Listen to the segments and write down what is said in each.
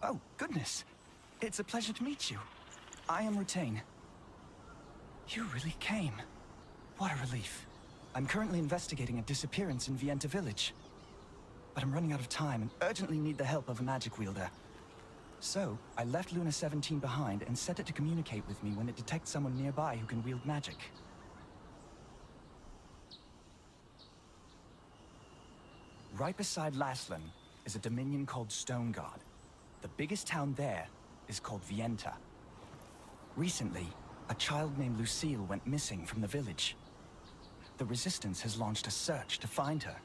Oh, goodness. It's a pleasure to meet you. I am Rutain. You really came. What a relief. I'm currently investigating a disappearance in Vienta village. But I'm running out of time and urgently need the help of a magic wielder. So, I left Luna 17 behind and set it to communicate with me when it detects someone nearby who can wield magic. Right beside Laslan is a dominion called Stoneguard. The biggest town there is called Vienta. Recently, a child named Lucille went missing from the village. The Resistance has launched a search to find her.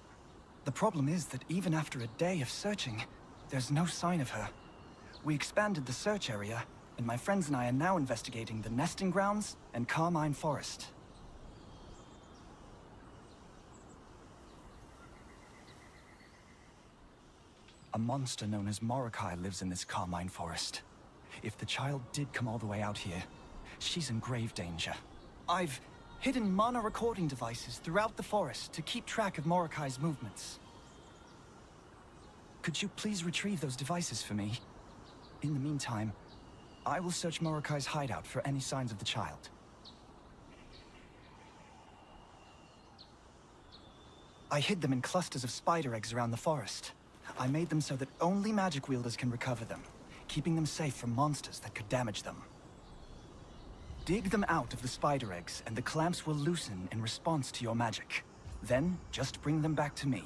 The problem is that even after a day of searching, there's no sign of her. We expanded the search area, and my friends and I are now investigating the nesting grounds and Carmine Forest. A monster known as Morokai lives in this Carmine Forest. If the child did come all the way out here, she's in grave danger. I've hidden mana recording devices throughout the forest to keep track of Morokai's movements. Could you please retrieve those devices for me? In the meantime, I will search Morokai's hideout for any signs of the child. I hid them in clusters of spider eggs around the forest. I made them so that only magic wielders can recover them, keeping them safe from monsters that could damage them. Dig them out of the spider eggs, and the clamps will loosen in response to your magic. Then, just bring them back to me.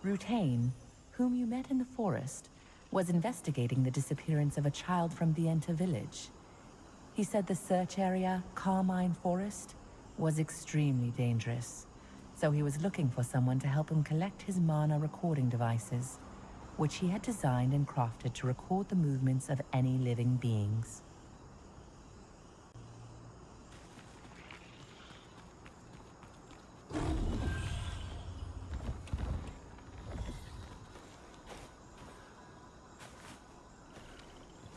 Rutain, whom you met in the forest, was investigating the disappearance of a child from Vienta village. He said the search area, Carmine Forest, was extremely dangerous. So he was looking for someone to help him collect his mana recording devices, which he had designed and crafted to record the movements of any living beings.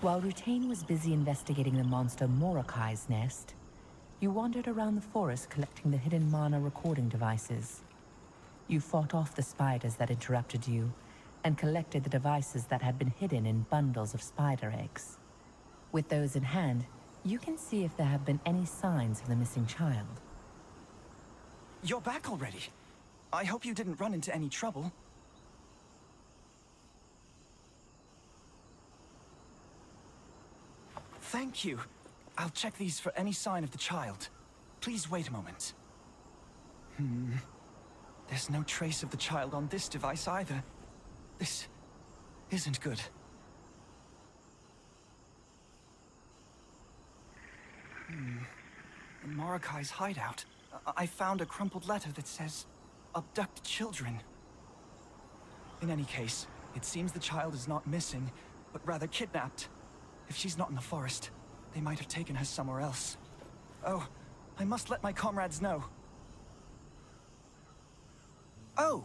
While Rutain was busy investigating the monster Morokai's nest, you wandered around the forest collecting the hidden mana recording devices. You fought off the spiders that interrupted you, and collected the devices that had been hidden in bundles of spider eggs. With those in hand, you can see if there have been any signs of the missing child. You're back already. I hope you didn't run into any trouble. Thank you. I'll check these for any sign of the child. Please wait a moment. There's no trace of the child on this device either. This isn't good. In Morokai's hideout, I found a crumpled letter that says, "Abduct children." In any case, it seems the child is not missing, but rather kidnapped. If she's not in the forest, they might have taken her somewhere else. Oh, I must let my comrades know. Oh,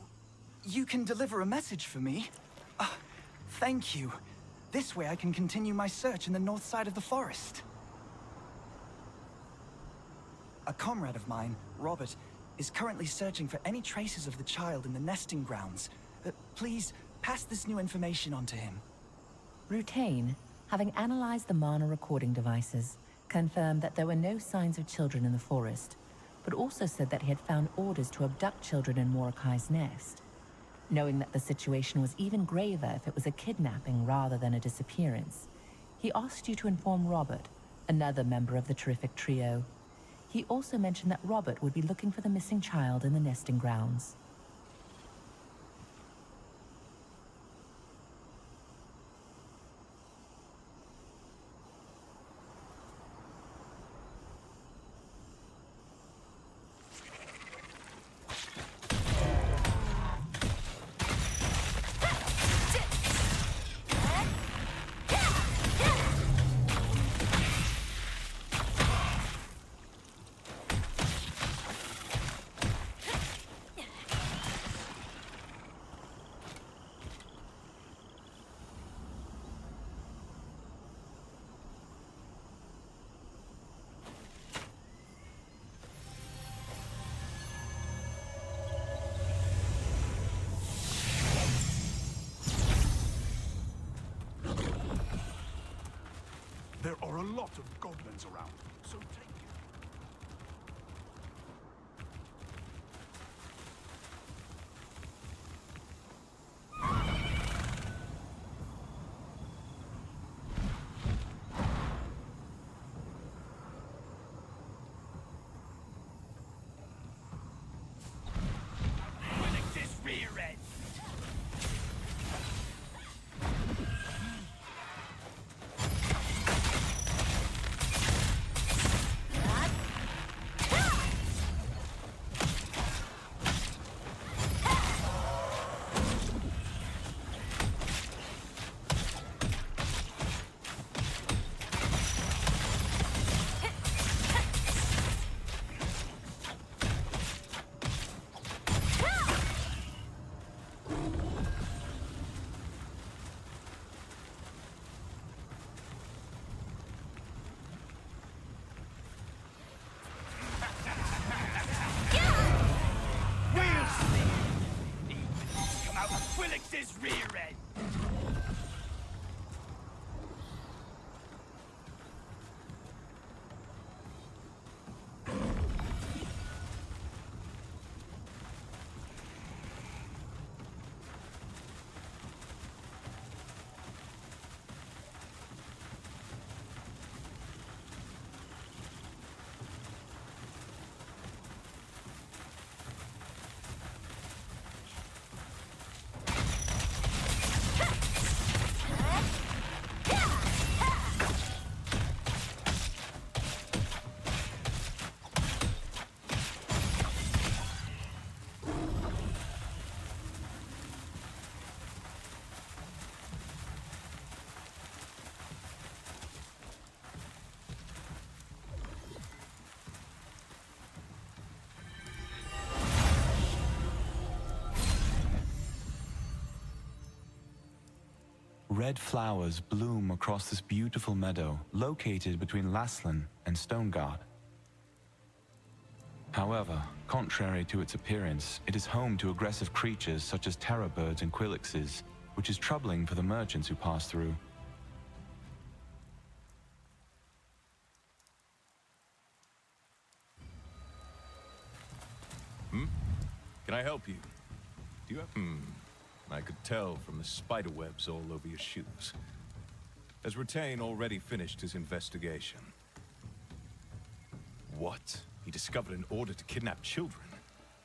you can deliver a message for me? Thank you. This way I can continue my search in the north side of the forest. A comrade of mine, Robert, is currently searching for any traces of the child in the nesting grounds. Please, pass this new information on to him. Rutain, having analyzed the mana recording devices, confirmed that there were no signs of children in the forest, but also said that he had found orders to abduct children in Morokai's nest. Knowing that the situation was even graver if it was a kidnapping rather than a disappearance, he asked you to inform Robert, another member of the terrific trio. He also mentioned that Robert would be looking for the missing child in the nesting grounds. There are a lot of goblins around, so take it. Quillix's rear end! Red flowers bloom across this beautiful meadow located between Laslan and Stoneguard. However, contrary to its appearance, it is home to aggressive creatures such as terror birds and quillixes, which is troubling for the merchants who pass through. Can I help you? Do you have... I could tell from the spider webs all over your shoes. Has Ratain already finished his investigation? What? He discovered an order to kidnap children?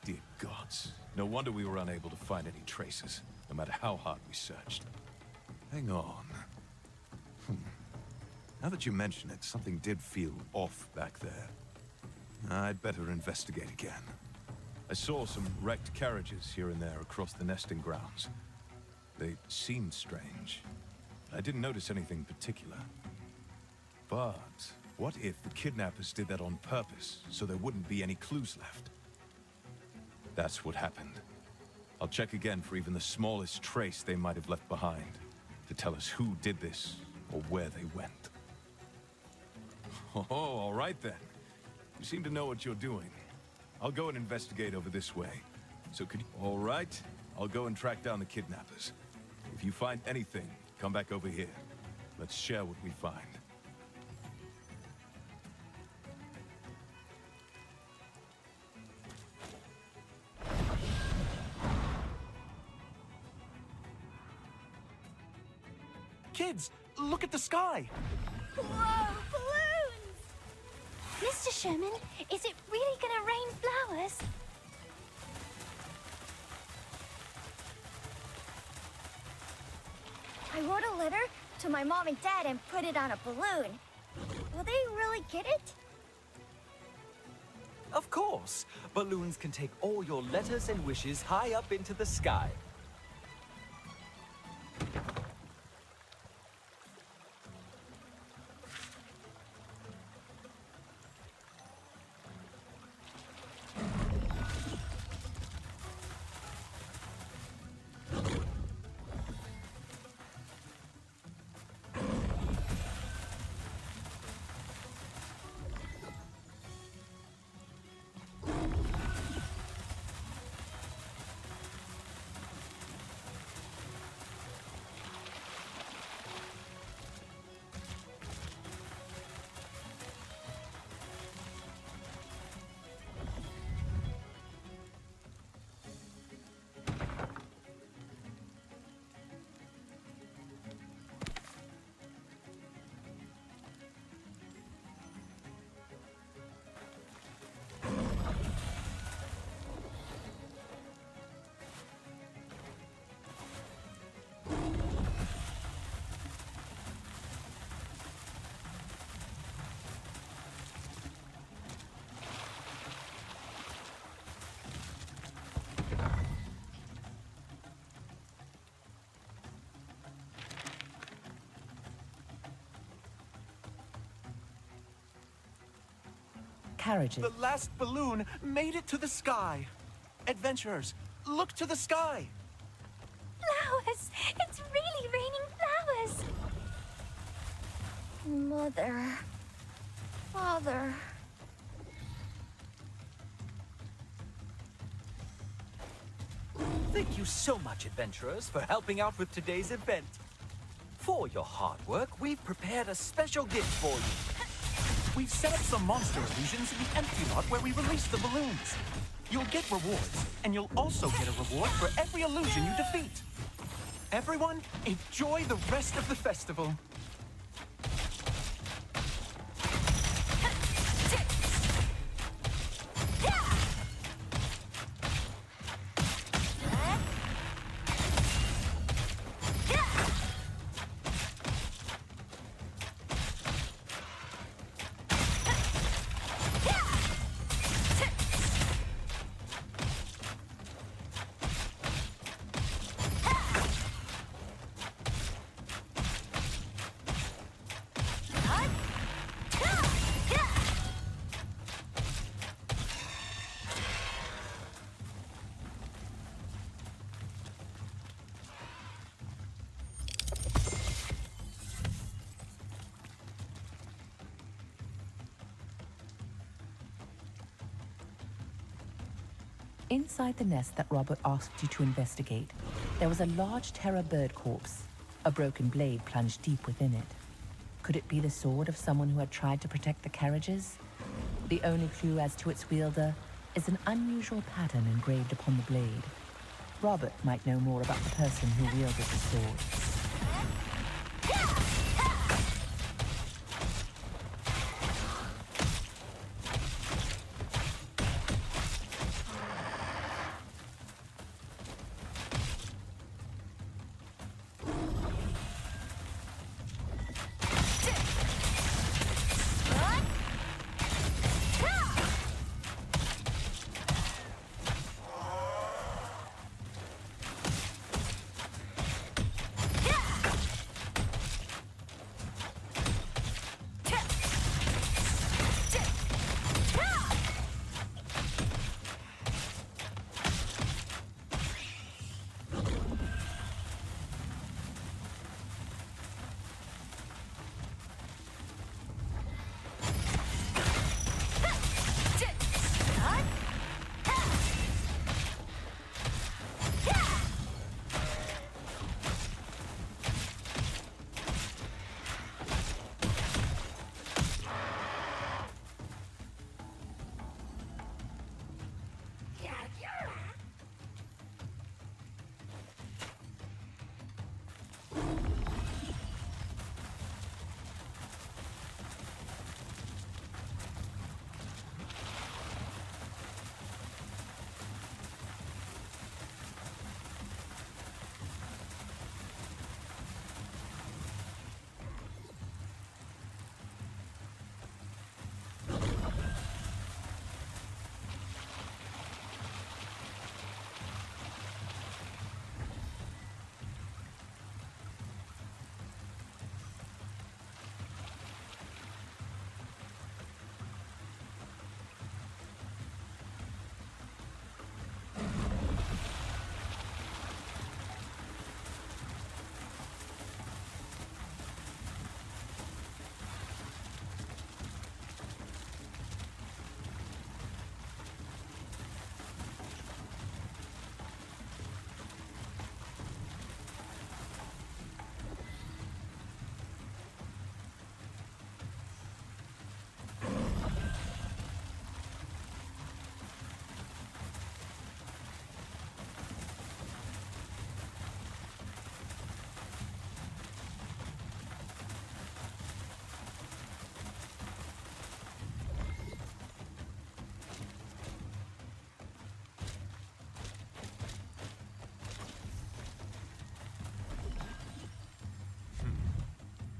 Dear gods. No wonder we were unable to find any traces, no matter how hard we searched. Hang on. Now that you mention it, something did feel off back there. I'd better investigate again. I saw some wrecked carriages here and there across the nesting grounds. They seemed strange. I didn't notice anything particular. But what if the kidnappers did that on purpose, so there wouldn't be any clues left? That's what happened. I'll check again for even the smallest trace they might have left behind, to tell us who did this, or where they went. Oh, all right then. You seem to know what you're doing. I'll go and investigate over this way. So could you... All right, I'll go and track down the kidnappers. If you find anything, come back over here. Let's share what we find. Kids, look at the sky! Whoa, balloons! Mr. Sherman, is it really gonna rain flowers? I wrote a letter to my mom and dad and put it on a balloon. Will they really get it? Of course! Balloons can take all your letters and wishes high up into the sky. carriages. The last balloon made it to the sky. Adventurers, look to the sky. Flowers! It's really raining flowers! Mother... Father... Thank you so much, adventurers, for helping out with today's event. For your hard work, we've prepared a special gift for you. We've set up some monster illusions in the empty lot where we release the balloons. You'll get rewards, and you'll also get a reward for every illusion you defeat. Everyone, enjoy the rest of the festival. Inside the nest that Robert asked you to investigate, there was a large terror bird corpse. A broken blade plunged deep within it. Could it be the sword of someone who had tried to protect the carriages? The only clue as to its wielder is an unusual pattern engraved upon the blade. Robert might know more about the person who wielded the sword.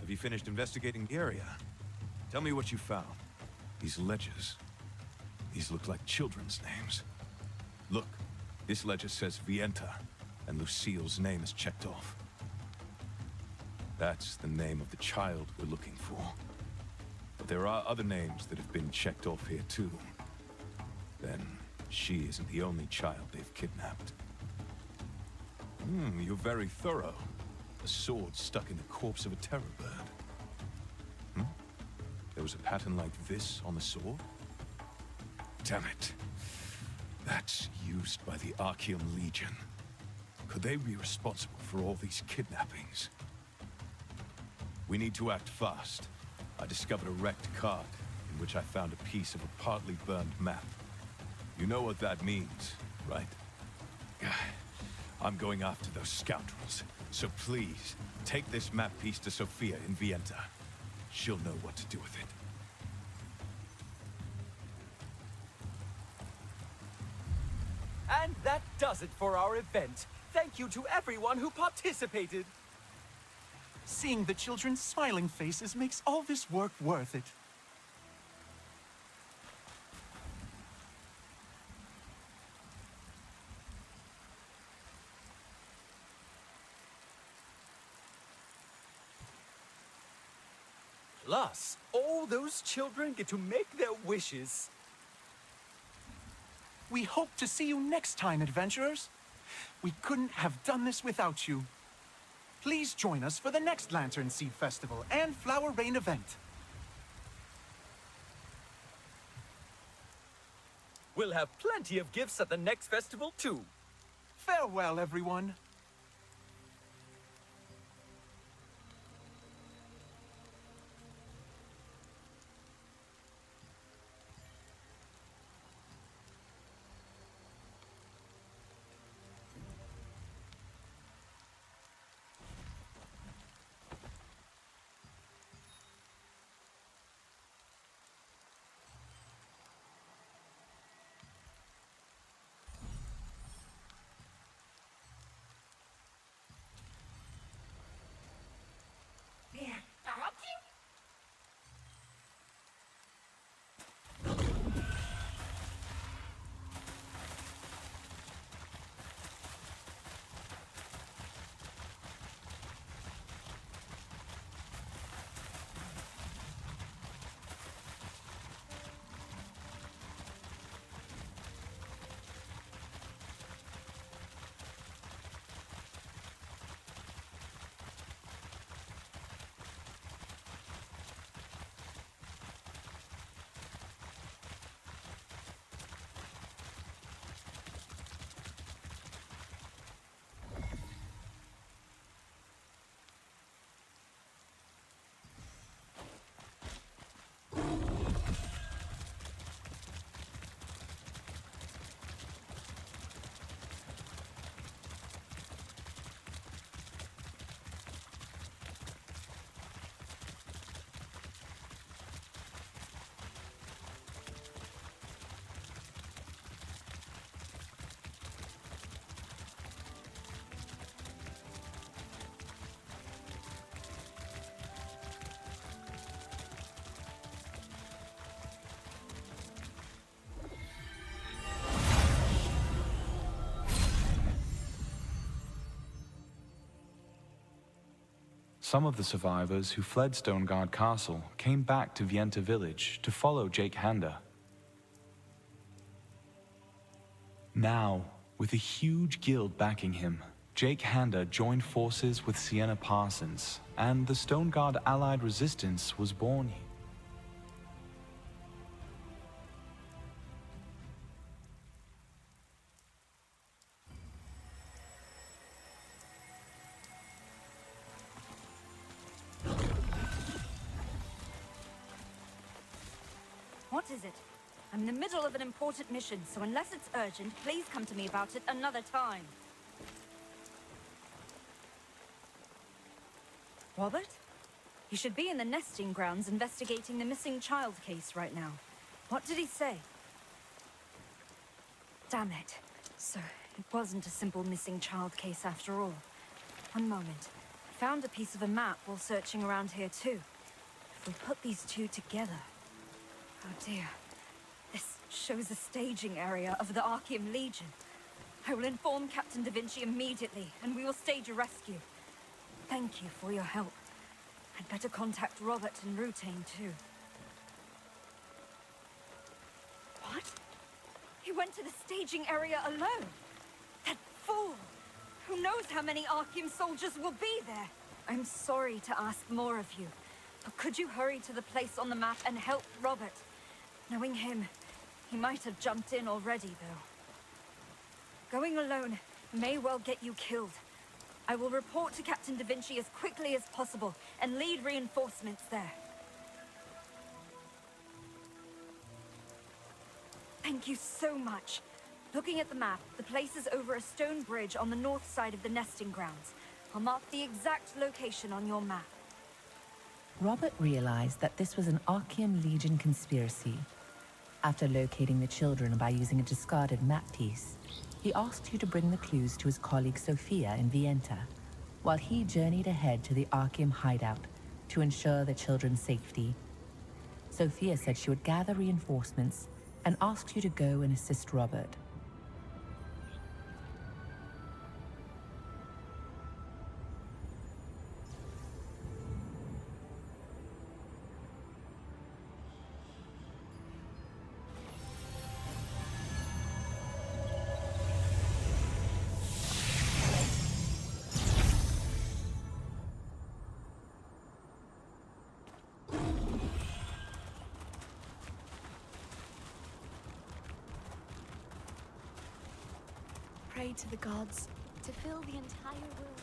Have you finished investigating the area? Tell me what you found. These ledges. These look like children's names. Look, this ledger says Vienta, and Lucille's name is checked off. That's the name of the child we're looking for. But there are other names that have been checked off here too. Then, she isn't the only child they've kidnapped. You're very thorough. A sword stuck in the corpse of a terror bird. There was a pattern like this on the sword? Damn it. That's used by the Archeum Legion. Could they be responsible for all these kidnappings? We need to act fast. I discovered a wrecked cart, in which I found a piece of a partly burned map. You know what that means, right? I'm going after those scoundrels, so please, take this map piece to Sophia in Vienta. She'll know what to do with it. And that does it for our event. Thank you to everyone who participated. Seeing the children's smiling faces makes all this work worth it. Plus, all those children get to make their wishes. We hope to see you next time, adventurers. We couldn't have done this without you. Please join us for the next Lantern Seed Festival and Flower Rain event. We'll have plenty of gifts at the next festival, too. Farewell, everyone. Some of the survivors who fled Stoneguard Castle came back to Vienta village to follow Jake Handa. Now, with a huge guild backing him, Jake Handa joined forces with Sienna Parsons, and the Stoneguard Allied Resistance was born. What is it? I'm in the middle of an important mission, so unless it's urgent, please come to me about it another time. Robert? He should be in the nesting grounds investigating the missing child case right now. What did he say? Damn it. So, it wasn't a simple missing child case after all. One moment. I found a piece of a map while searching around here too. If we put these two together... Oh dear. This shows a staging area of the Archeum Legion. I will inform Captain Da Vinci immediately, and we will stage a rescue. Thank you for your help. I'd better contact Robert and Rutain too. went to the staging area alone. That fool! Who knows how many Archeum soldiers will be there? I'm sorry to ask more of you, but could you hurry to the place on the map and help Robert? Knowing him, he might have jumped in already, though. Going alone may well get you killed. I will report to Captain Da Vinci as quickly as possible and lead reinforcements there. Thank you so much. Looking at the map, the place is over a stone bridge on the north side of the nesting grounds. I'll mark the exact location on your map. Robert realized that this was an Archeum Legion conspiracy. After locating the children by using a discarded map piece, he asked you to bring the clues to his colleague Sophia in Vienta, while he journeyed ahead to the Archeum hideout to ensure the children's safety. Sophia said she would gather reinforcements and asked you to go and assist Robert. Pray to the gods to fill the entire world.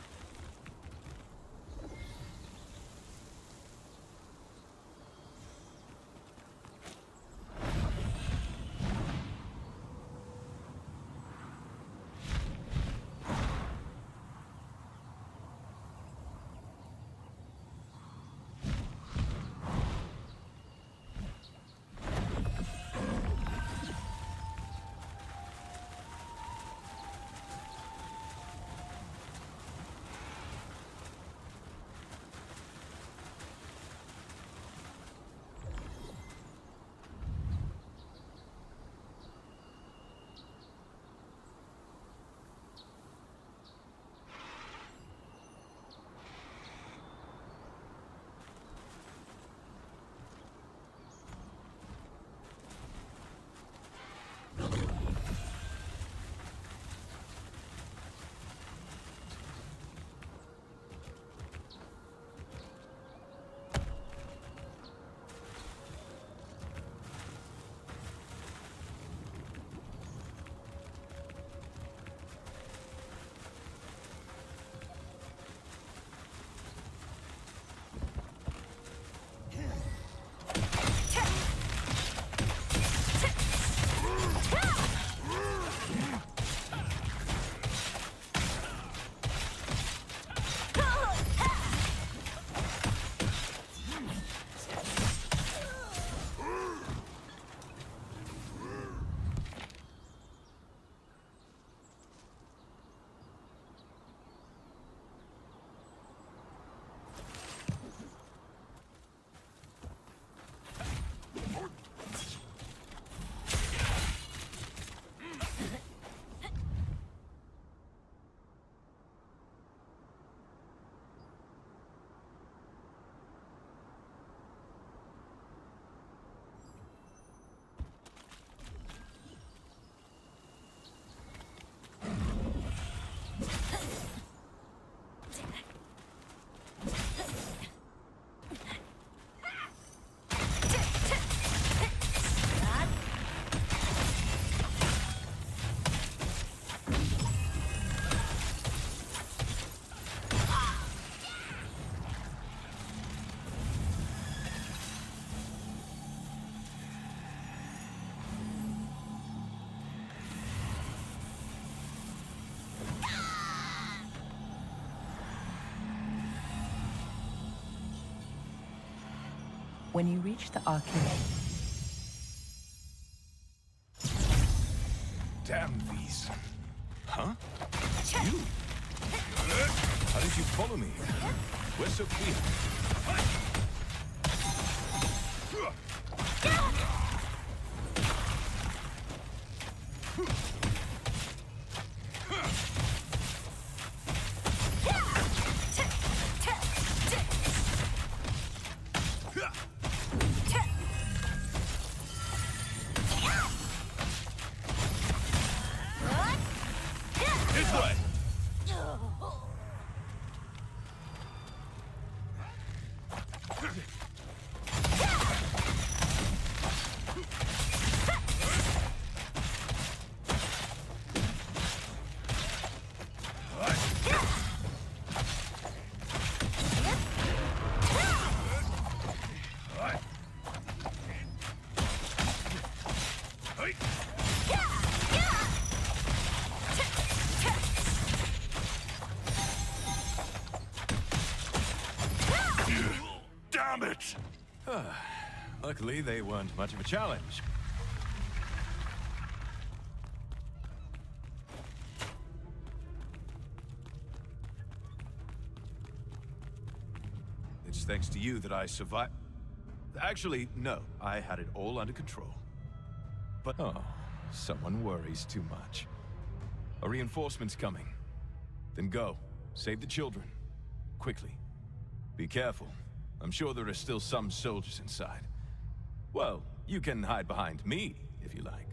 When you reach the Archeum... Damn these. Huh? You? How did you follow me? Where's Sophia? Damn it! Luckily, they weren't much of a challenge. It's thanks to you that I survived. Actually, no. I had it all under control. But someone worries too much. A reinforcement's coming. Then go. Save the children. Quickly. Be careful. I'm sure there are still some soldiers inside. Well, you can hide behind me, if you like.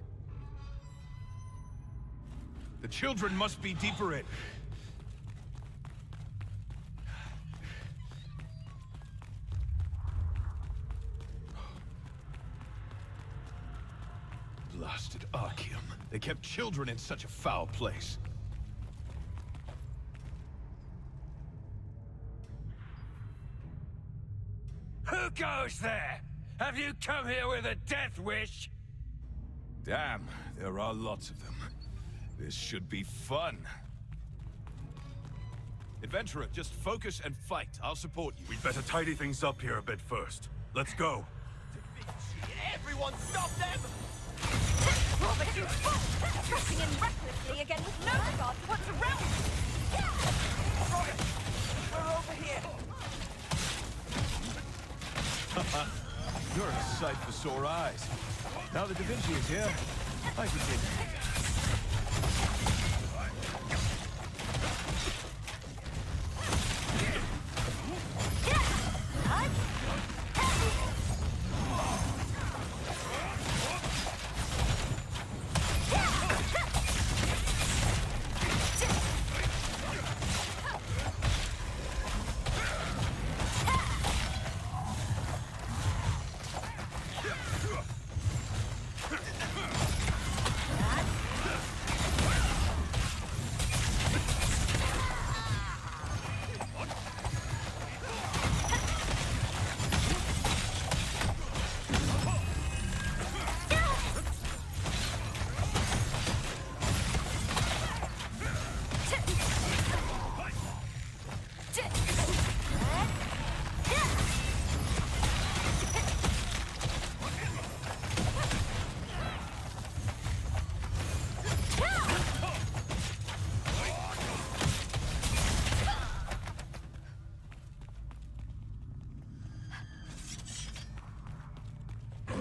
The children must be deeper in. Blasted Archeum. They kept children in such a foul place. Who goes there? Have you come here with a death wish? Damn, there are lots of them. This should be fun. Adventurer, just focus and fight. I'll support you. We'd better tidy things up here a bit first. Let's go. Everyone stop them! Robert, you fool! Pressing in recklessly again with no regard to what's around you! Robert, we're over here. You're a sight for sore eyes. Now that Da Vinci is here, I can take it.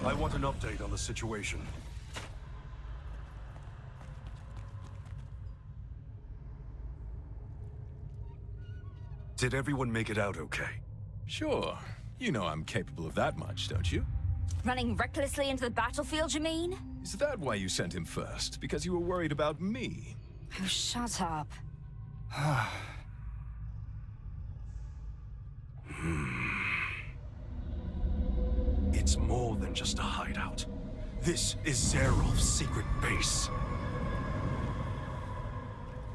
I want an update on the situation. Did everyone make it out okay? Sure. You know I'm capable of that much, don't you? Running recklessly into the battlefield, you mean? Is that why you sent him first? Because you were worried about me? Oh, shut up. It's more than just a hideout. This is Zerof's secret base.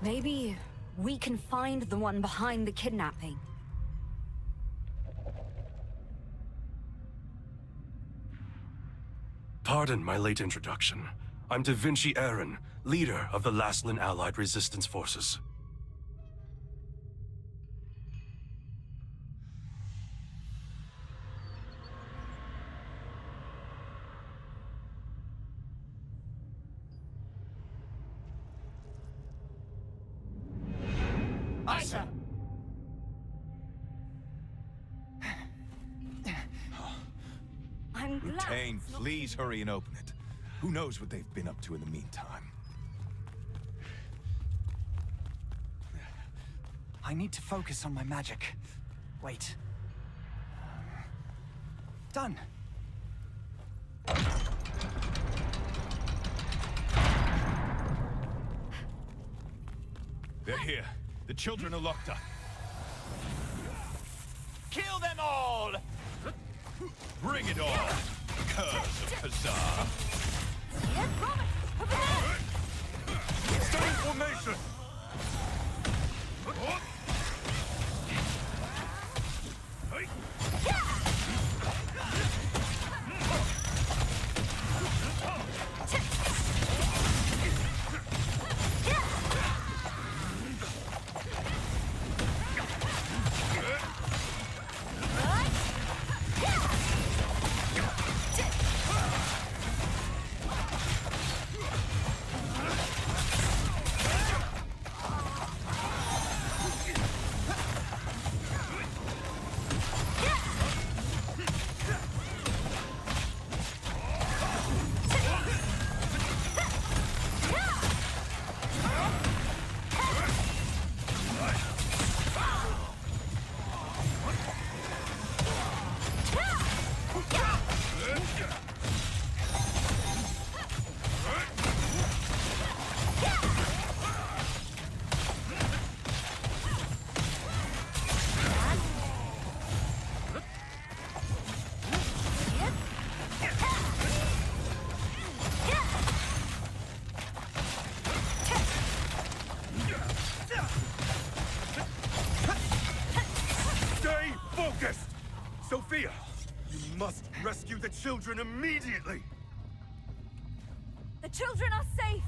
Maybe we can find the one behind the kidnapping. Pardon my late introduction. I'm Da Vinci Aaron, leader of the Laslan Allied Resistance Forces. Aye, sir. I'm glad. Tane, please hurry and open it. Who knows what they've been up to in the meantime? I need to focus on my magic. Wait. Done. They're here. The children are locked up. Kill them all! Bring it on! Curse of Kazar! Yes, Robert! Over there! Stay in formation! Sophia! You must rescue the children immediately! The children are safe!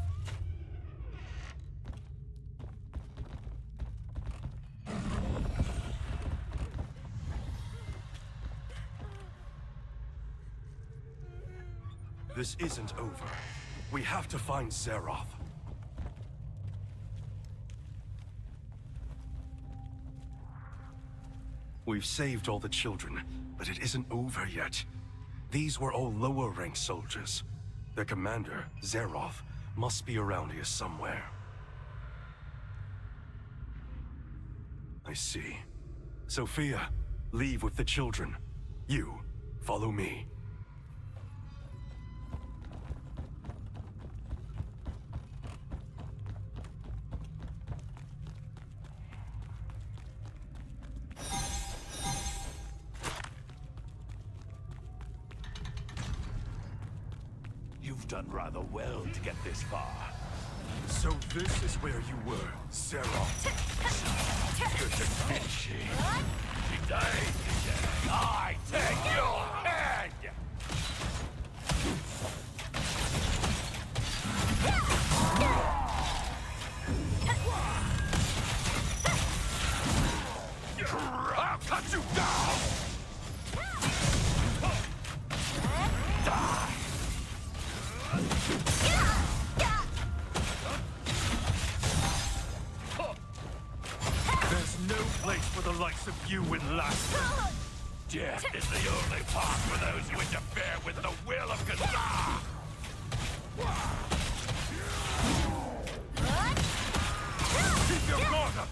This isn't over. We have to find Zeroth. We've saved all the children, but it isn't over yet. These were all lower-ranked soldiers. Their commander, Zeroth, must be around here somewhere. I see. Sophia, leave with the children. You, follow me. You've done rather well to get this far. So this is where you were, Zeroth. Good to finish it. Today, I take your head! I'll cut you down! Die! There's no place for the likes of you in Laston. Death is the only path for those who interfere with the will of Kazar! Keep your guard up!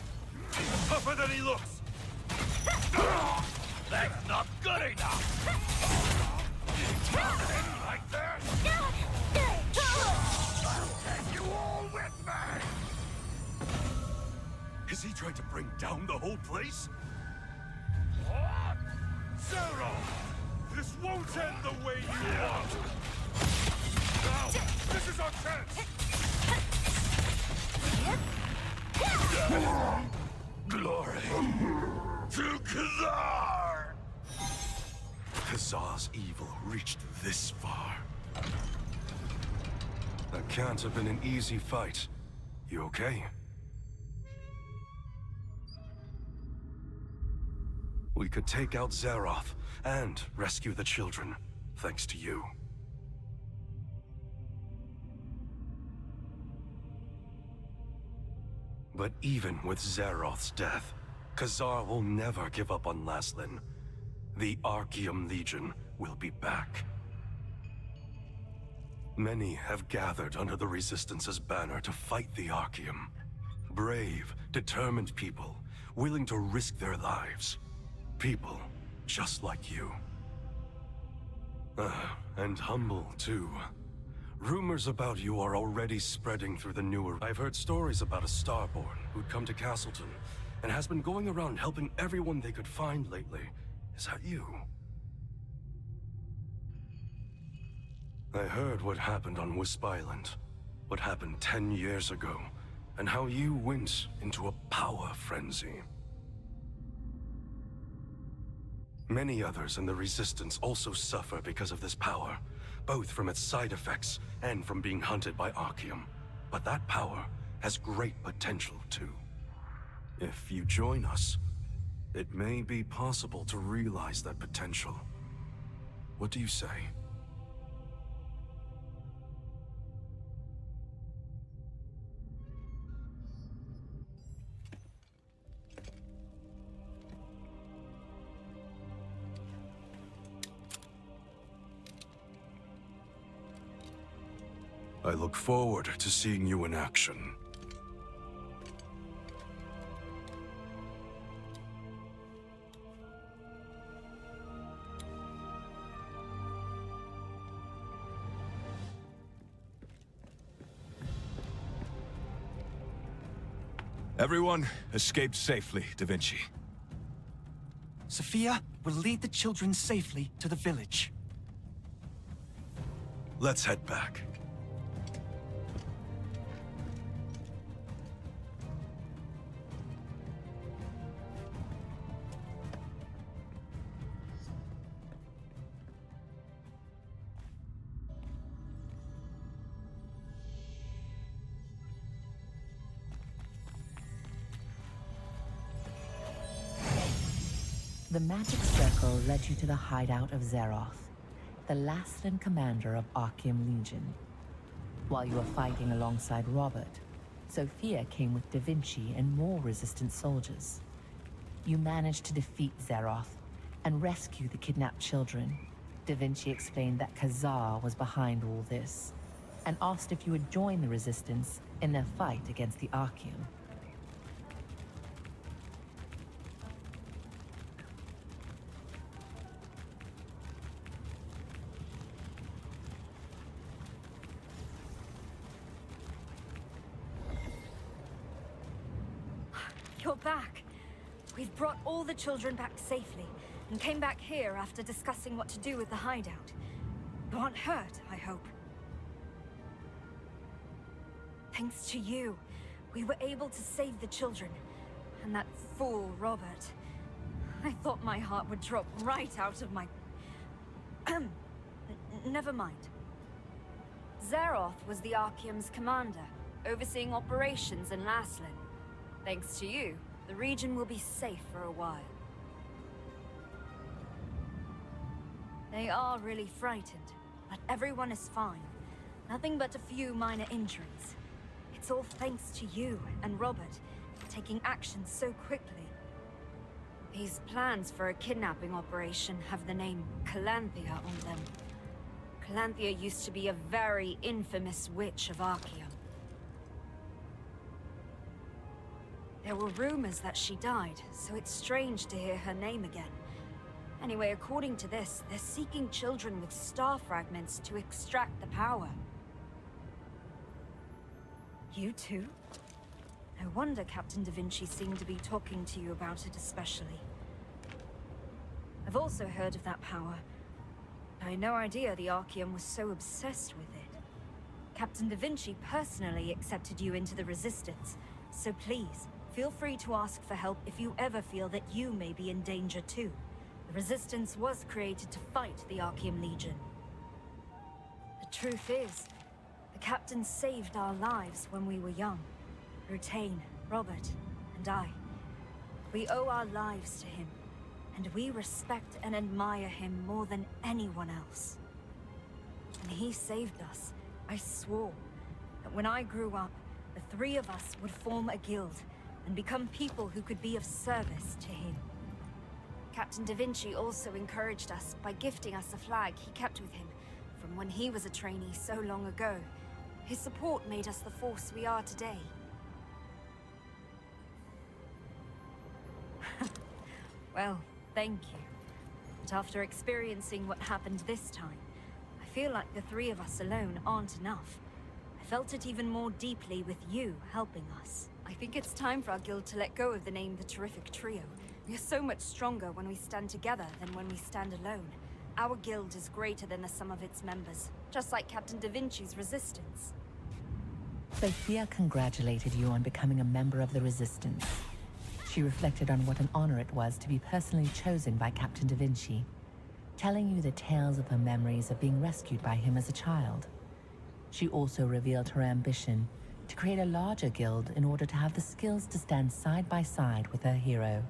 He's tougher than he looks! That's not good enough! Like this? I'll take you all with me! Is he trying to bring down the whole place? What? Zero! This won't end the way you want! Now, this is our chance! Glory to Kazar! Kazar's evil reached this far. That can't have been an easy fight. You okay? We could take out Zeroth and rescue the children, thanks to you. But even with Zeroth's death, Kazar will never give up on Laslan. The Archeum Legion will be back. Many have gathered under the Resistance's banner to fight the Archeum. Brave, determined people, willing to risk their lives. People just like you. And humble, too. Rumors about you are already spreading through the newer... I've heard stories about a Starborn who'd come to Castleton and has been going around helping everyone they could find lately. Is that you? I heard what happened on Wisp Island. What happened 10 years ago. And how you went into a power frenzy. Many others in the Resistance also suffer because of this power. Both from its side effects and from being hunted by Archeum. But that power has great potential too. If you join us, it may be possible to realize that potential. What do you say? I look forward to seeing you in action. Everyone escaped safely, Da Vinci. Sophia will lead the children safely to the village. Let's head back. The magic circle led you to the hideout of Zeroth, the Laslan commander of Archeum Legion. While you were fighting alongside Robert, Sophia came with Da Vinci and more resistance soldiers. You managed to defeat Zeroth and rescue the kidnapped children. Da Vinci explained that Khazar was behind all this, and asked if you would join the resistance in their fight against the Archeum. You're back. We've brought all the children back safely, and came back here after discussing what to do with the hideout. You aren't hurt, I hope. Thanks to you, we were able to save the children. And that fool, Robert. I thought my heart would drop right out of my... Never mind. Zeroth was the Archeum's commander, overseeing operations in Laslan. Thanks to you, the region will be safe for a while. They are really frightened, but everyone is fine. Nothing but a few minor injuries. It's all thanks to you and Robert, taking action so quickly. These plans for a kidnapping operation have the name Calanthea on them. Calanthea used to be a very infamous witch of Archeum. There were rumors that she died, so it's strange to hear her name again. Anyway, according to this, they're seeking children with star fragments to extract the power. You too? No wonder Captain Da Vinci seemed to be talking to you about it especially. I've also heard of that power. I had no idea the Archeum was so obsessed with it. Captain Da Vinci personally accepted you into the Resistance, so please, feel free to ask for help if you ever feel that you may be in danger too. The Resistance was created to fight the Archeum Legion. The truth is, the Captain saved our lives when we were young. Rutain, Robert, and I. We owe our lives to him, and we respect and admire him more than anyone else. When he saved us, I swore that when I grew up, the three of us would form a guild and become people who could be of service to him. Captain Da Vinci also encouraged us by gifting us a flag he kept with him from when he was a trainee so long ago. His support made us the force we are today. Well, thank you. But after experiencing what happened this time, I feel like the three of us alone aren't enough. I felt it even more deeply with you helping us. I think it's time for our guild to let go of the name The Terrific Trio. We are so much stronger when we stand together than when we stand alone. Our guild is greater than the sum of its members, just like Captain Da Vinci's Resistance. Sophia congratulated you on becoming a member of the Resistance. She reflected on what an honor it was to be personally chosen by Captain Da Vinci, telling you the tales of her memories of being rescued by him as a child. She also revealed her ambition to create a larger guild in order to have the skills to stand side by side with her hero.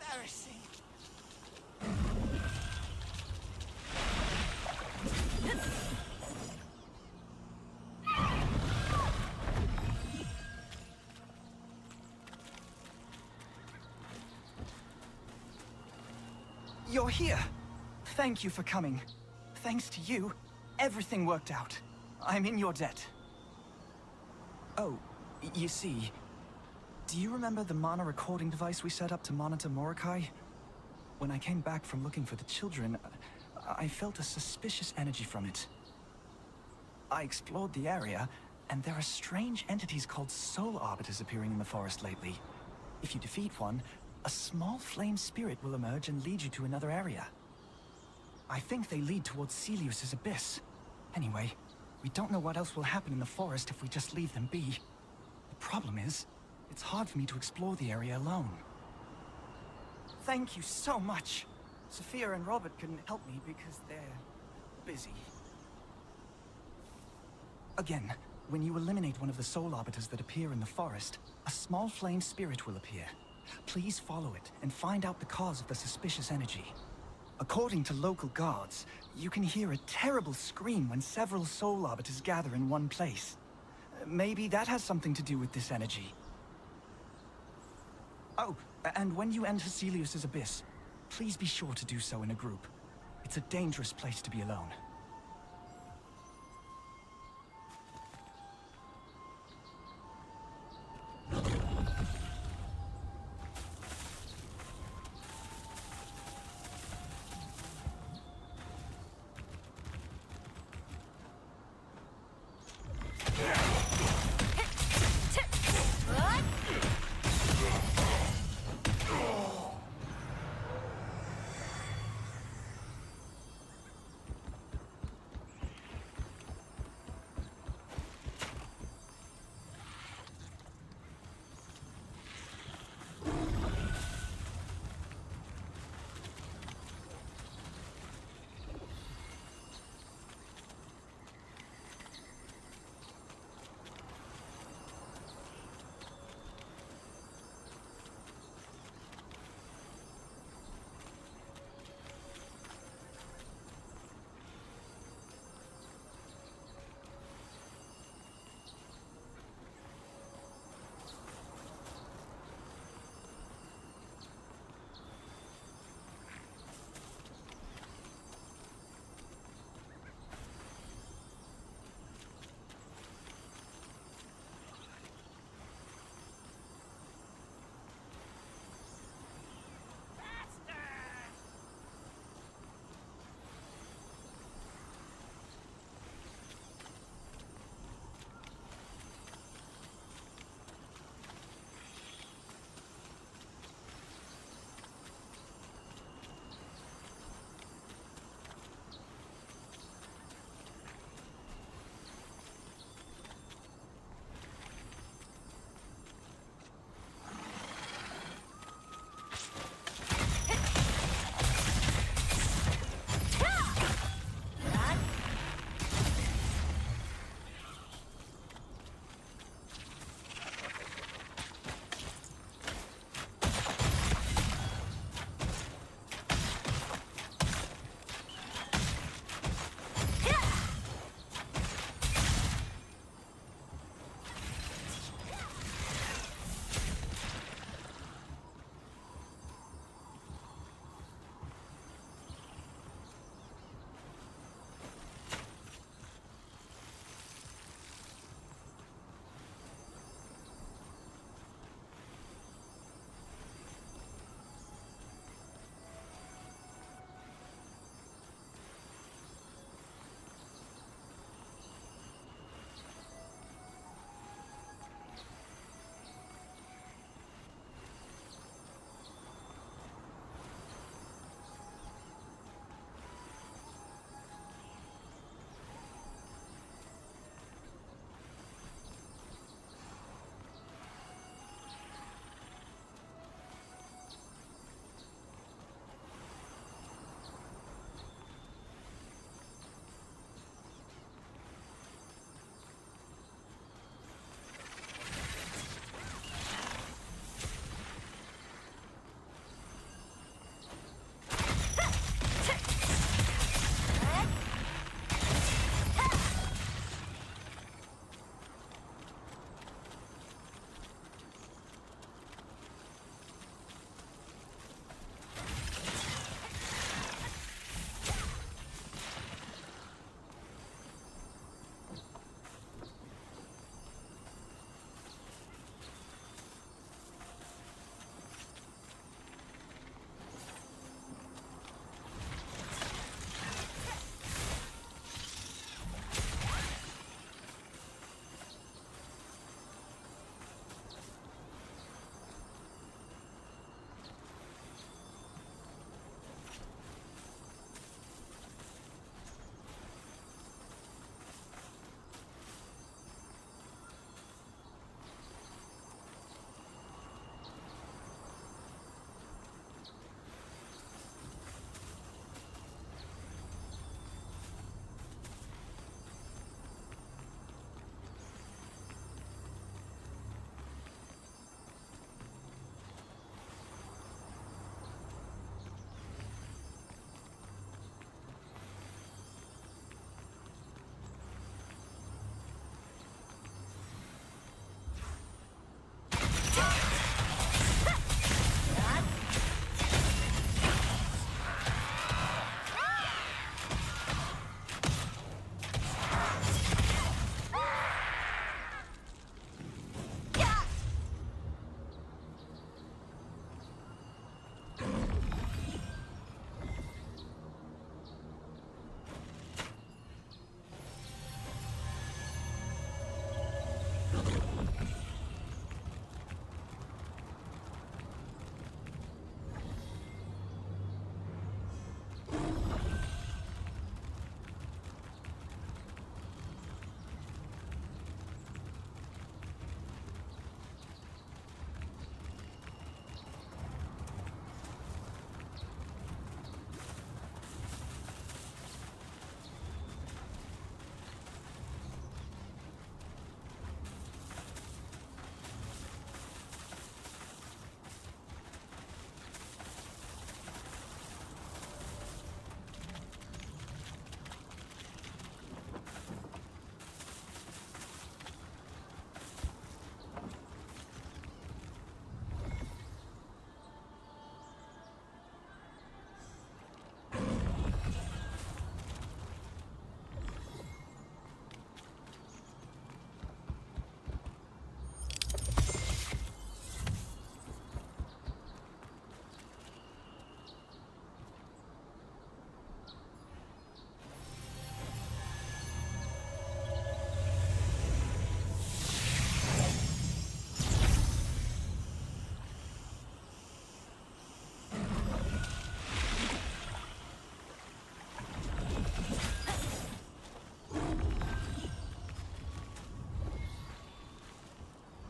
embarrassing. You're here. Thank you for coming. Thanks to you, everything worked out. I'm in your debt. Oh, you see, do you remember the mana recording device we set up to monitor Morokai? When I came back from looking for the children, I felt a suspicious energy from it. I explored the area, and there are strange entities called soul arbiters appearing in the forest lately. If you defeat one, a small flame spirit will emerge and lead you to another area. I think they lead towards Celius's abyss. Anyway, we don't know what else will happen in the forest if we just leave them be. The problem is, it's hard for me to explore the area alone. Thank you so much. Sophia and Robert couldn't help me because they're busy. Again, when you eliminate one of the soul arbiters that appear in the forest, a small flame spirit will appear. Please follow it and find out the cause of the suspicious energy. According to local guards, you can hear a terrible scream when several soul arbiters gather in one place. Maybe that has something to do with this energy. Oh, and when you enter Celius's abyss, please be sure to do so in a group. It's a dangerous place to be alone.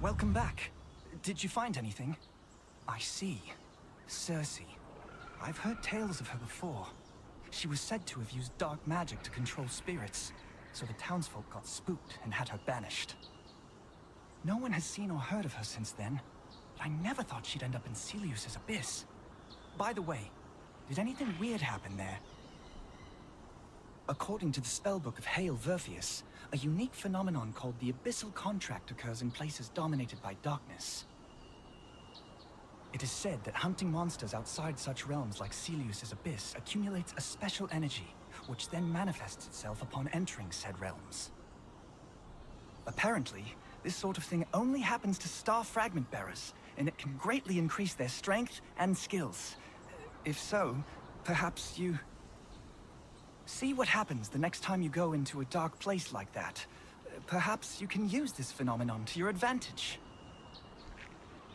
Welcome back. Did you find anything? I see. Circe. I've heard tales of her before. She was said to have used dark magic to control spirits, so the townsfolk got spooked and had her banished. No one has seen or heard of her since then, but I never thought she'd end up in Celius's abyss. By the way, did anything weird happen there? According to the spellbook of Hail Verfius, a unique phenomenon called the Abyssal Contract occurs in places dominated by darkness. It is said that hunting monsters outside such realms like Celius's abyss accumulates a special energy, which then manifests itself upon entering said realms. Apparently, this sort of thing only happens to star fragment bearers, and it can greatly increase their strength and skills. If so, perhaps you... See what happens the next time you go into a dark place like that. Perhaps you can use this phenomenon to your advantage.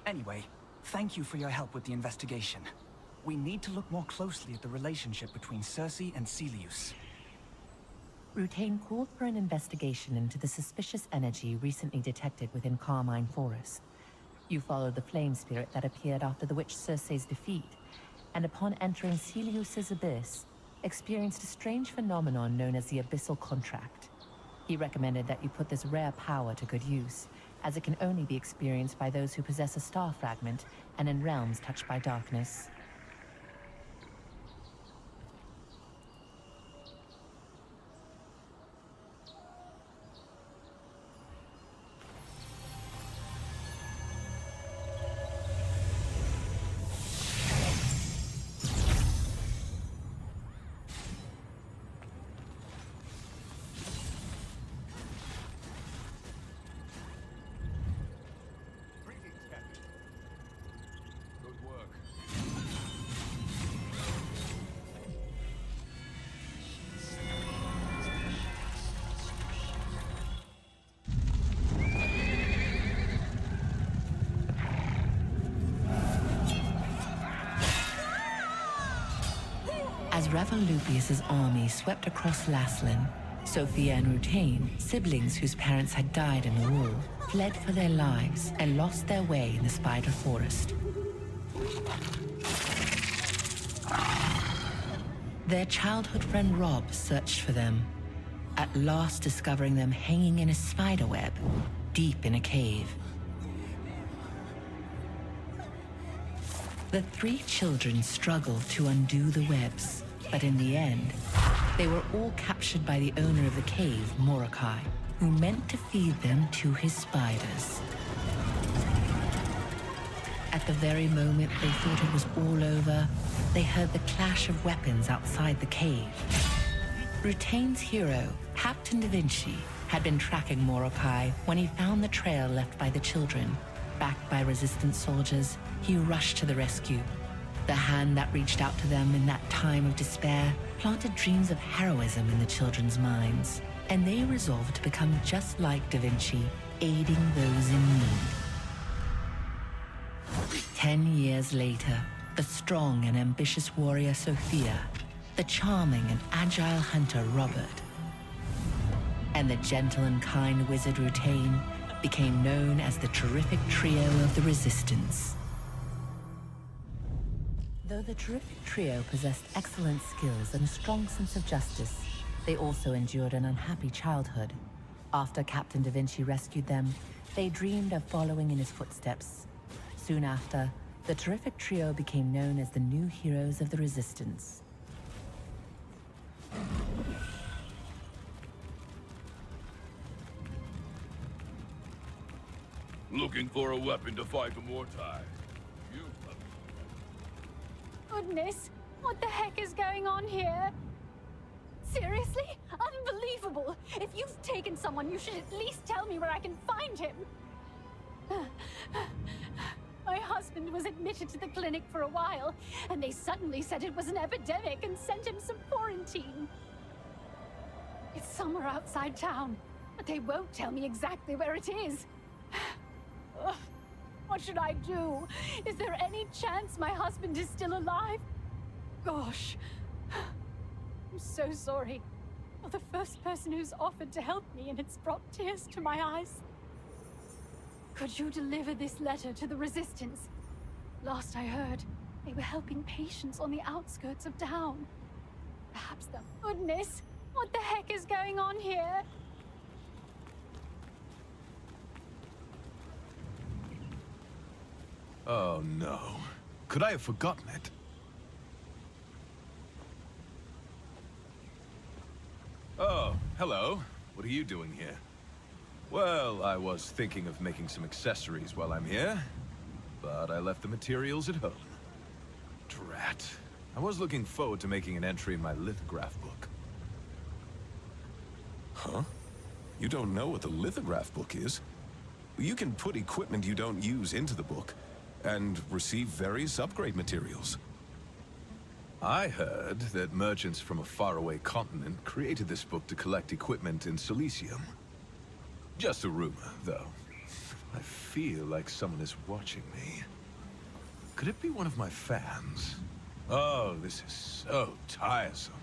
Anyway, thank you for your help with the investigation. We need to look more closely at the relationship between Circe and Celius. Rutain called for an investigation into the suspicious energy recently detected within Carmine Forest. You followed the flame spirit that appeared after the witch Circe's defeat, and upon entering Celius's abyss, experienced a strange phenomenon known as the Abyssal Contract. He recommended that you put this rare power to good use, as it can only be experienced by those who possess a star fragment and in realms touched by darkness. As Ravolupius's army swept across Laslan, Sophia and Rutain, siblings whose parents had died in the war, fled for their lives and lost their way in the Spider Forest. Their childhood friend Rob searched for them, at last discovering them hanging in a spiderweb, deep in a cave. The three children struggled to undo the webs, but in the end, they were all captured by the owner of the cave, Mordecai, who meant to feed them to his spiders. At the very moment they thought it was all over, they heard the clash of weapons outside the cave. Rutain's hero, Captain Da Vinci, had been tracking Mordecai when he found the trail left by the children. Backed by resistance soldiers, he rushed to the rescue. The hand that reached out to them in that time of despair planted dreams of heroism in the children's minds, and they resolved to become just like Da Vinci, aiding those in need. 10 years later, the strong and ambitious warrior Sophia, the charming and agile hunter Robert, and the gentle and kind wizard Rutain became known as the terrific trio of the Resistance. Though the terrific trio possessed excellent skills and a strong sense of justice, they also endured an unhappy childhood. After Captain Da Vinci rescued them, they dreamed of following in his footsteps. Soon after, the terrific trio became known as the new heroes of the Resistance. Looking for a weapon to fight Mordecai. Goodness, what the heck is going on here? Seriously? Unbelievable! If you've taken someone, you should at least tell me where I can find him. My husband was admitted to the clinic for a while, and they suddenly said it was an epidemic and sent him some quarantine. It's somewhere outside town, but they won't tell me exactly where it is. Ugh. What should I do? Is there any chance my husband is still alive? Gosh. I'm so sorry. You're the first person who's offered to help me, and it's brought tears to my eyes. Could you deliver this letter to the Resistance? Last I heard, they were helping patients on the outskirts of town. Perhaps the... Goodness! What the heck is going on here? Oh no. Could I have forgotten it? Oh, hello. What are you doing here? Well, I was thinking of making some accessories while I'm here, but I left the materials at home. Drat. I was looking forward to making an entry in my lithograph book. Huh? You don't know what the lithograph book is? You can put equipment you don't use into the book, and receive various upgrade materials. I heard that merchants from a faraway continent created this book to collect equipment in Silesium. Just a rumor, though. I feel like someone is watching me. Could it be one of my fans? Oh, this is so tiresome.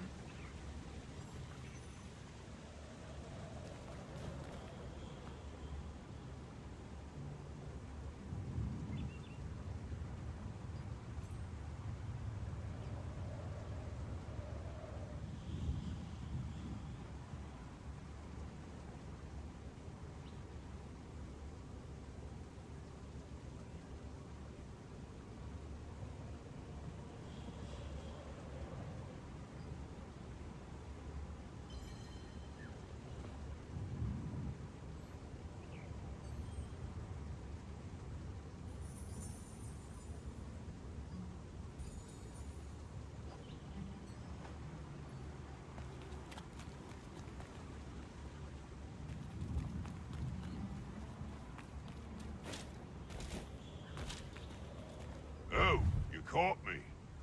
Oh, you caught me.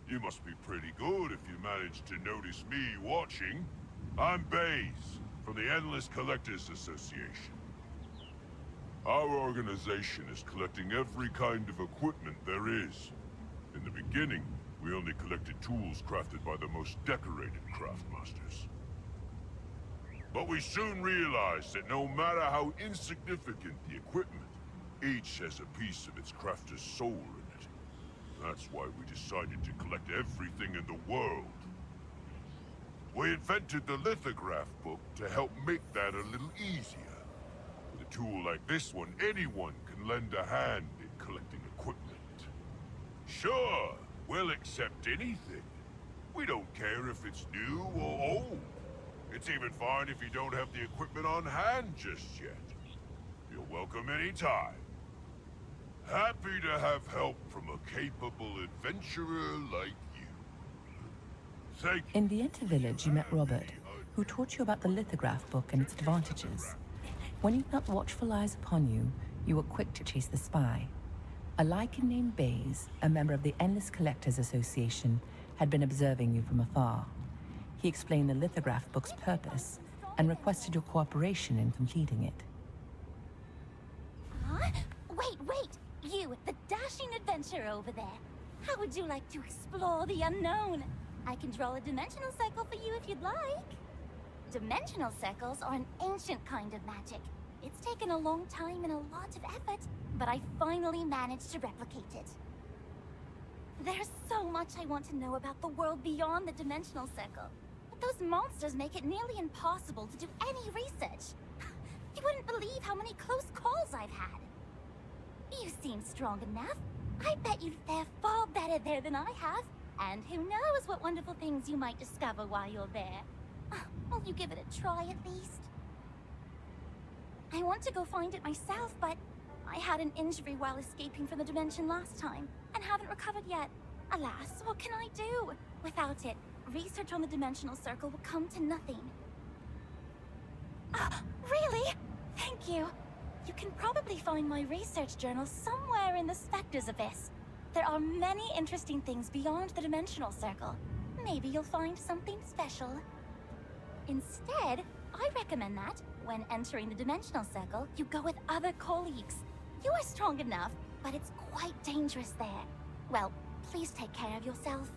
You must be pretty good if you managed to notice me watching. I'm Baze, from the Endless Collectors Association. Our organization is collecting every kind of equipment there is. In the beginning, we only collected tools crafted by the most decorated craftmasters. But we soon realized that no matter how insignificant the equipment, each has a piece of its crafter's soul in it. That's why we decided to collect everything in the world. We invented the lithograph book to help make that a little easier. With a tool like this one, anyone can lend a hand in collecting equipment. Sure, we'll accept anything. We don't care if it's new or old. It's even fine if you don't have the equipment on hand just yet. You're welcome anytime. Happy to have help from a capable adventurer like you. Thank you. In Vienta village, you met Robert, who taught you about the lithograph book and its advantages. When you felt watchful eyes upon you, you were quick to chase the spy. A Lycan named Baze, a member of the Endless Collectors Association, had been observing you from afar. He explained the lithograph book's purpose and requested your cooperation in completing it. Huh? Wait! You, the dashing adventurer over there. How would you like to explore the unknown? I can draw a dimensional circle for you if you'd like. Dimensional circles are an ancient kind of magic. It's taken a long time and a lot of effort, but I finally managed to replicate it. There's so much I want to know about the world beyond the dimensional circle. But those monsters make it nearly impossible to do any research. You wouldn't believe how many close calls I've had. You seem strong enough. I bet you'd fare far better there than I have. And who knows what wonderful things you might discover while you're there. Will you give it a try at least? I want to go find it myself, but I had an injury while escaping from the dimension last time, and haven't recovered yet. Alas, what can I do? Without it, research on the dimensional circle will come to nothing. Really? Thank you. You can probably find my research journal somewhere in the Spectre's Abyss. There are many interesting things beyond the dimensional circle. Maybe you'll find something special. Instead, I recommend that, when entering the dimensional circle, you go with other colleagues. You are strong enough, but it's quite dangerous there. Well, please take care of yourself.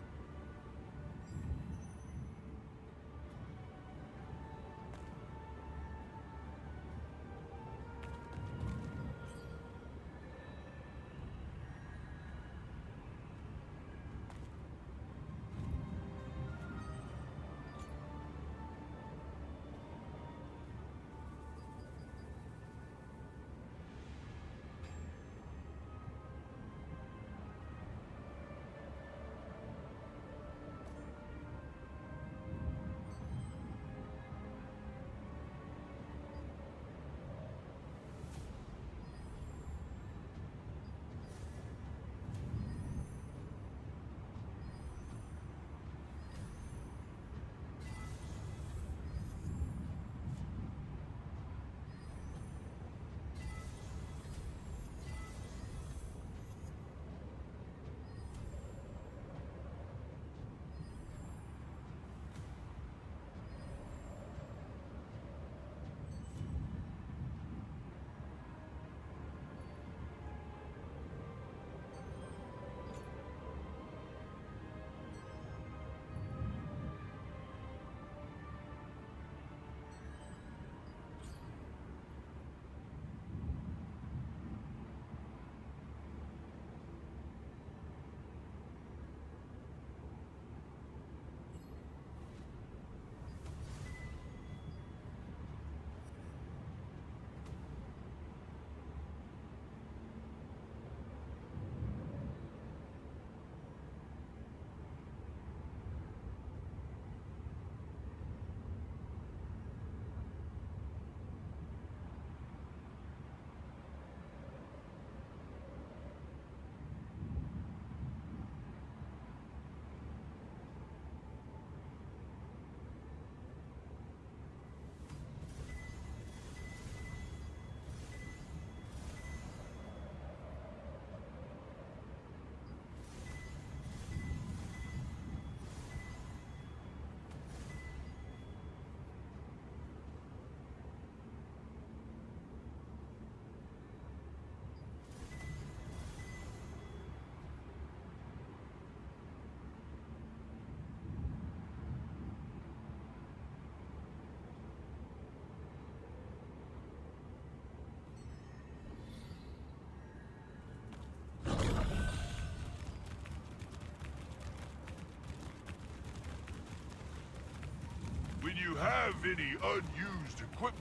have any unused equipment,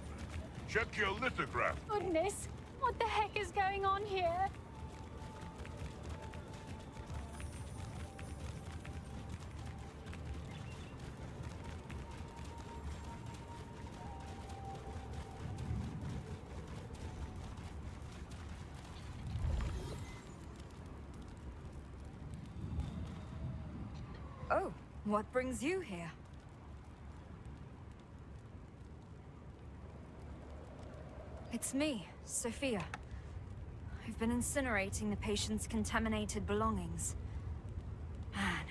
check your lithograph. Goodness, what the heck is going on here? Oh, what brings you here? It's me, Sophia. I've been incinerating the patient's contaminated belongings. Man,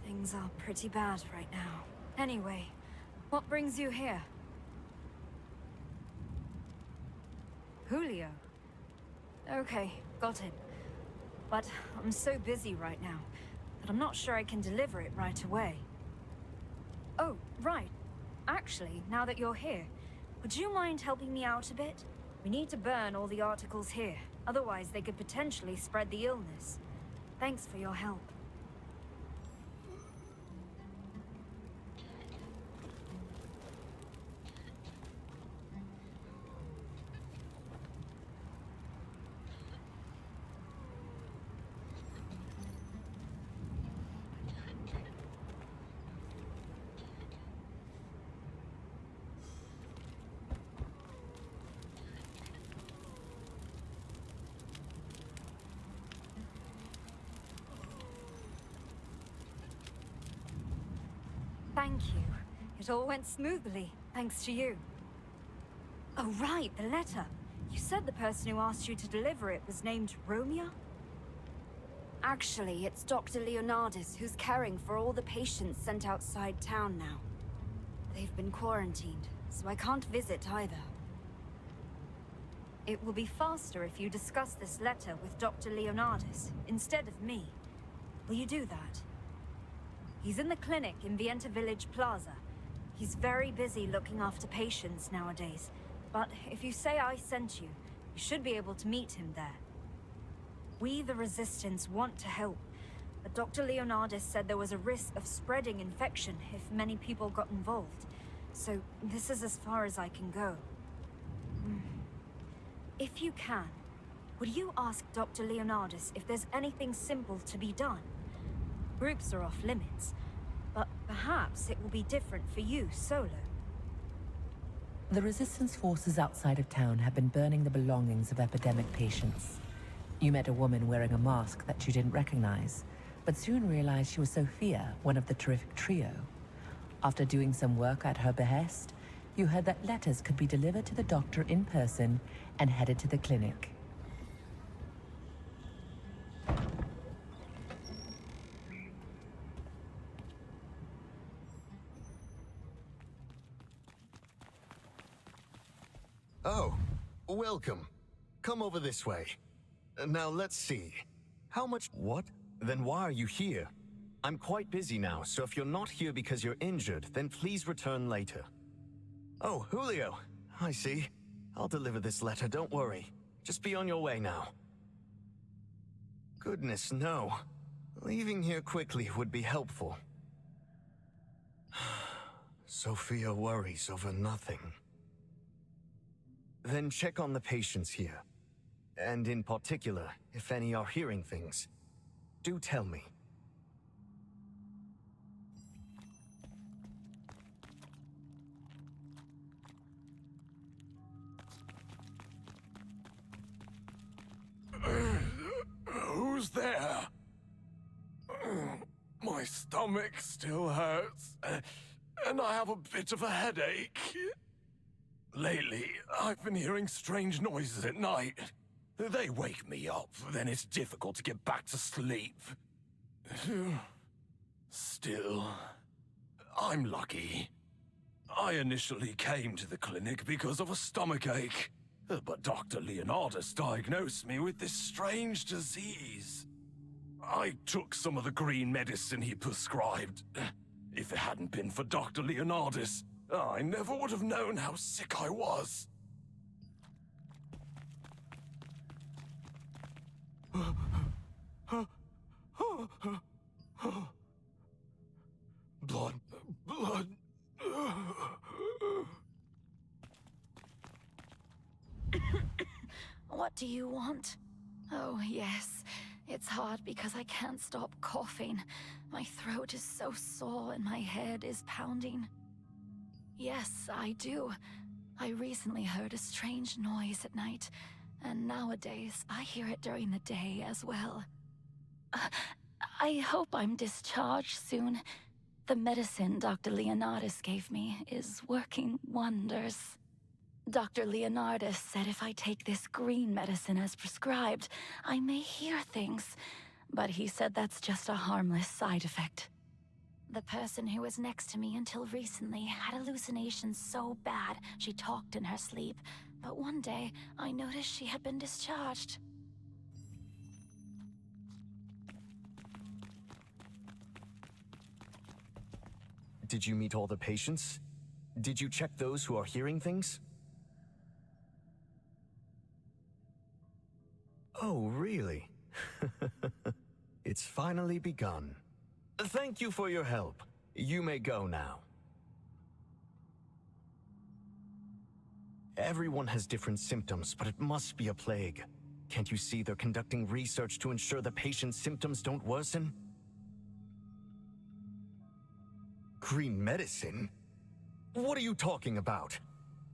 things are pretty bad right now. Anyway, what brings you here? Julio. Okay, got it. But I'm so busy right now that I'm not sure I can deliver it right away. Oh, right. Actually, now that you're here, would you mind helping me out a bit? We need to burn all the articles here. Otherwise, they could potentially spread the illness. Thanks for your help. Thank you. It all went smoothly, thanks to you. Oh, right, the letter. You said the person who asked you to deliver it was named Romeo? Actually, it's Dr. Leonardis who's caring for all the patients sent outside town now. They've been quarantined, so I can't visit either. It will be faster if you discuss this letter with Dr. Leonardis instead of me. Will you do that? He's in the clinic in Vienta Village Plaza. He's very busy looking after patients nowadays. But if you say I sent you, you should be able to meet him there. We, the Resistance, want to help. But Dr. Leonardis said there was a risk of spreading infection if many people got involved. So this is as far as I can go. If you can, would you ask Dr. Leonardis if there's anything simple to be done? Groups are off limits, but perhaps it will be different for you solo. The Resistance forces outside of town have been burning the belongings of epidemic patients. You met a woman wearing a mask that you didn't recognize, but soon realized she was Sophia, one of the terrific trio. After doing some work at her behest, you heard that letters could be delivered to the doctor in person and headed to the clinic. Oh, welcome. Come over this way. Now let's see. How much— What? Then why are you here? I'm quite busy now, so if you're not here because you're injured, then please return later. Oh, Julio. I see. I'll deliver this letter, don't worry. Just be on your way now. Goodness, no. Leaving here quickly would be helpful. Sophia worries over nothing. Then check on the patients here. And in particular, if any are hearing things. Do tell me. Who's there? My stomach still hurts, and I have a bit of a headache. Lately, I've been hearing strange noises at night. They wake me up, then it's difficult to get back to sleep. Still, I'm lucky. I initially came to the clinic because of a stomachache, but Dr. Leonardis diagnosed me with this strange disease. I took some of the green medicine he prescribed. If it hadn't been for Dr. Leonardis, I never would have known how sick I was. Blood. What do you want? Oh, yes. It's hard because I can't stop coughing. My throat is so sore and my head is pounding. Yes, I do. I recently heard a strange noise at night, and nowadays I hear it during the day as well. I hope I'm discharged soon. The medicine Dr. Leonardus gave me is working wonders. Dr. Leonardus said if I take this green medicine as prescribed, I may hear things, but he said that's just a harmless side effect. The person who was next to me until recently had hallucinations so bad she talked in her sleep, but one day I noticed she had been discharged. Did you meet all the patients? Did you check those who are hearing things? Oh, really? It's finally begun. Thank you for your help. You may go now. Everyone has different symptoms, but it must be a plague. Can't you see they're conducting research to ensure the patient's symptoms don't worsen? Green medicine? What are you talking about?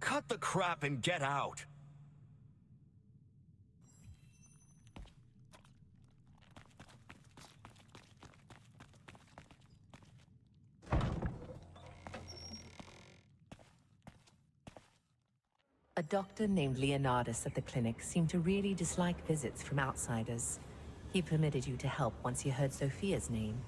Cut the crap and get out! A doctor named Leonardus at the clinic seemed to really dislike visits from outsiders. He permitted you to help once he heard Sophia's name,